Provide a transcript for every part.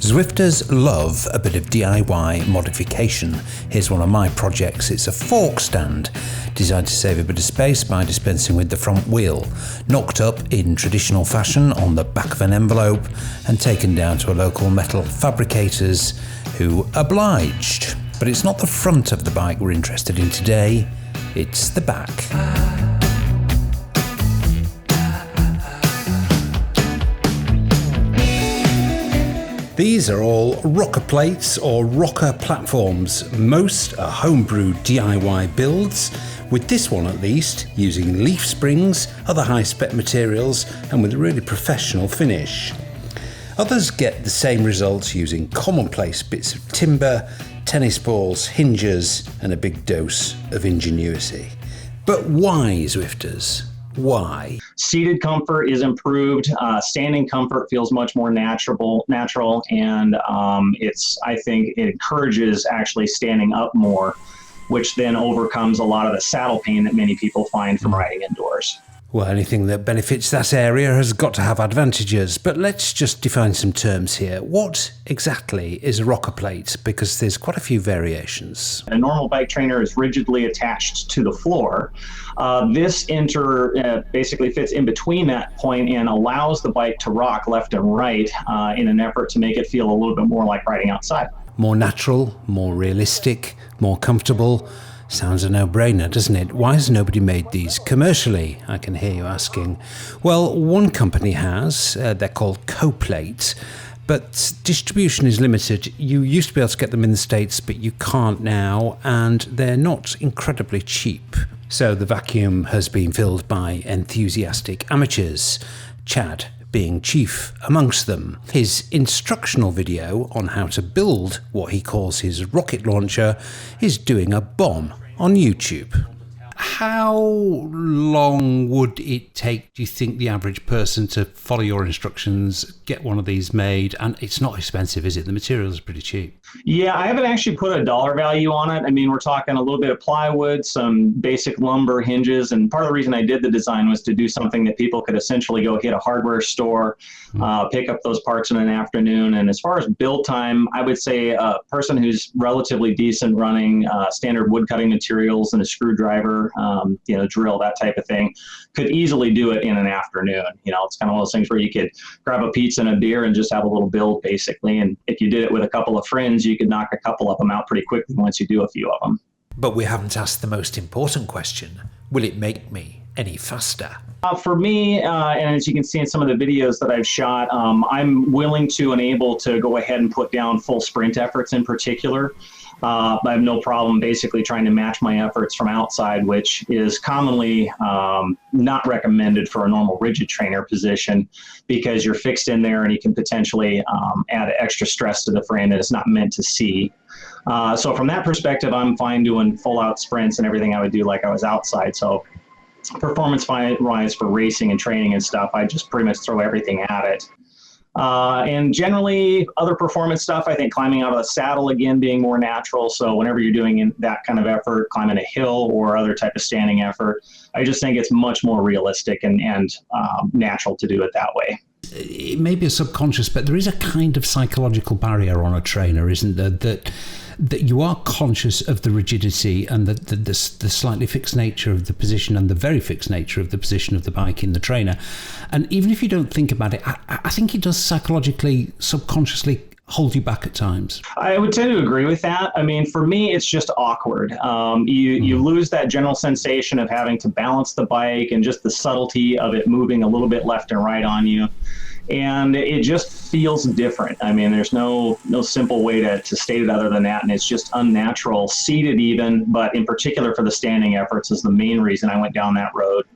Zwifters love a bit of DIY modification. Here's one of my projects. It's a fork stand designed to save a bit of space by dispensing with the front wheel. Knocked up in traditional fashion on the back of an envelope and taken down to a local metal fabricators who obliged. But it's not the front of the bike we're interested in today, it's the back. These are all rocker plates or rocker platforms. Most are homebrewed DIY builds, with this one at least using leaf springs, other high-spec materials and with a really professional finish. Others get the same results using commonplace bits of timber, tennis balls, hinges and a big dose of ingenuity. But why, Zwifters? Why? Seated comfort is improved. Standing comfort feels much more natural, and I think it encourages actually standing up more, which then overcomes a lot of the saddle pain that many people find from riding indoors. Well, anything that benefits that area has got to have advantages, but let's just define some terms here. What exactly is a rocker plate? Because there's quite a few variations. A normal bike trainer is rigidly attached to the floor. This basically fits in between that point and allows the bike to rock left and right in an effort to make it feel a little bit more like riding outside. More natural, more realistic, more comfortable. Sounds a no-brainer, doesn't it? Why has nobody made these commercially? I can hear you asking. Well, one company has. They're called Coplate, but distribution is limited. You used to be able to get them in the States, but you can't now, and they're not incredibly cheap. So the vacuum has been filled by enthusiastic amateurs, Chad being chief amongst them. His instructional video on how to build what he calls his rocket launcher is doing a bomb on YouTube. How long would it take, do you think, the average person to follow your instructions, get one of these made? And it's not expensive, is it? The materials are pretty cheap. Yeah, I haven't actually put a dollar value on it. I mean, we're talking a little bit of plywood, some basic lumber, hinges, and part of the reason I did the design was to do something that people could essentially go hit a hardware store, pick up those parts in an afternoon. And as far as build time, I would say a person who's relatively decent running standard wood cutting materials and a screwdriver, drill, that type of thing, could easily do it in an afternoon. It's kind of one of those things where you could grab a pizza and a beer and just have a little build, basically. And if you did it with a couple of friends, you could knock a couple of them out pretty quickly once you do a few of them. But we haven't asked the most important question. Will it make me any faster? For me, and as you can see in some of the videos that I've shot, I'm willing to and able to go ahead and put down full sprint efforts in particular. I have no problem basically trying to match my efforts from outside, which is commonly not recommended for a normal rigid trainer position because you're fixed in there and you can potentially add extra stress to the frame that it's not meant to see. So from that perspective, I'm fine doing full out sprints and everything I would do like I was outside. So performance-wise for racing and training and stuff, I just pretty much throw everything at it. And generally, other performance stuff, I think climbing out of the saddle, again, being more natural. So whenever you're doing that kind of effort, climbing a hill or other type of standing effort, I just think it's much more realistic and natural to do it that way. It may be a subconscious, but there is a kind of psychological barrier on a trainer, isn't there? That you are conscious of the rigidity and the slightly fixed nature of the position and the very fixed nature of the position of the bike in the trainer. And even if you don't think about it, I think it does psychologically, subconsciously hold you back at times. I would tend to agree with that. I mean, for me, it's just awkward. You lose that general sensation of having to balance the bike and just the subtlety of it moving a little bit left and right on you. And it just feels different. I mean, there's no simple way to state it other than that. And it's just unnatural, seated even, but in particular for the standing efforts is the main reason I went down that road,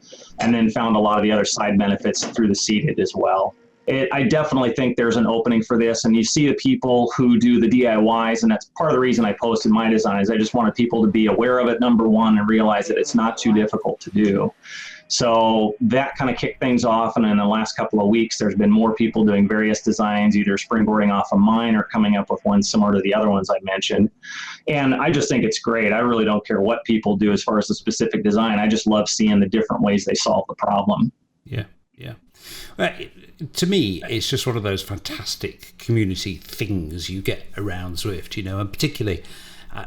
and then found a lot of the other side benefits through the seated as well. I definitely think there's an opening for this, and you see the people who do the DIYs, and that's part of the reason I posted my designs. I just wanted people to be aware of it, number one, and realize that it's not too difficult to do. So that kind of kicked things off, and in the last couple of weeks, there's been more people doing various designs, either springboarding off of mine or coming up with one similar to the other ones I mentioned. And I just think it's great. I really don't care what people do as far as the specific design. I just love seeing the different ways they solve the problem. Yeah. to me, it's just one of those fantastic community things you get around Zwift, you know, and particularly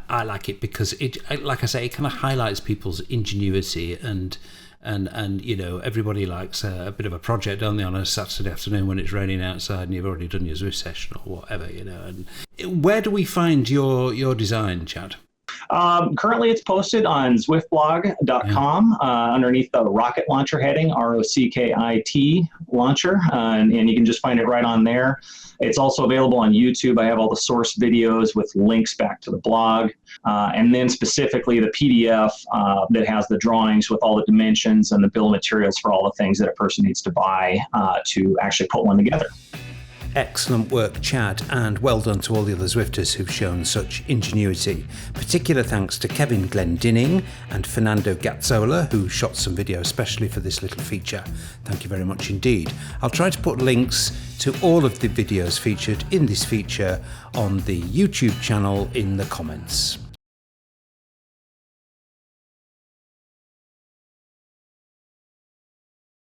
I like it because like I say, it kind of highlights people's ingenuity and you know, everybody likes a bit of a project, don't they, on a Saturday afternoon when it's raining outside and you've already done your Zwift session or whatever, you know. And where do we find your design, Chad? Currently, it's posted on zwiftblog.com underneath the rocket launcher heading, ROCKIT launcher, and you can just find it right on there. It's also available on YouTube. I have all the source videos with links back to the blog, and then specifically the PDF that has the drawings with all the dimensions and the bill of materials for all the things that a person needs to buy to actually put one together. Excellent work, Chad, and well done to all the other Zwifters who've shown such ingenuity. Particular thanks to Kevin Glendinning and Fernando Gazzola, who shot some video especially for this little feature. Thank you very much indeed. I'll try to put links to all of the videos featured in this feature on the YouTube channel in the comments.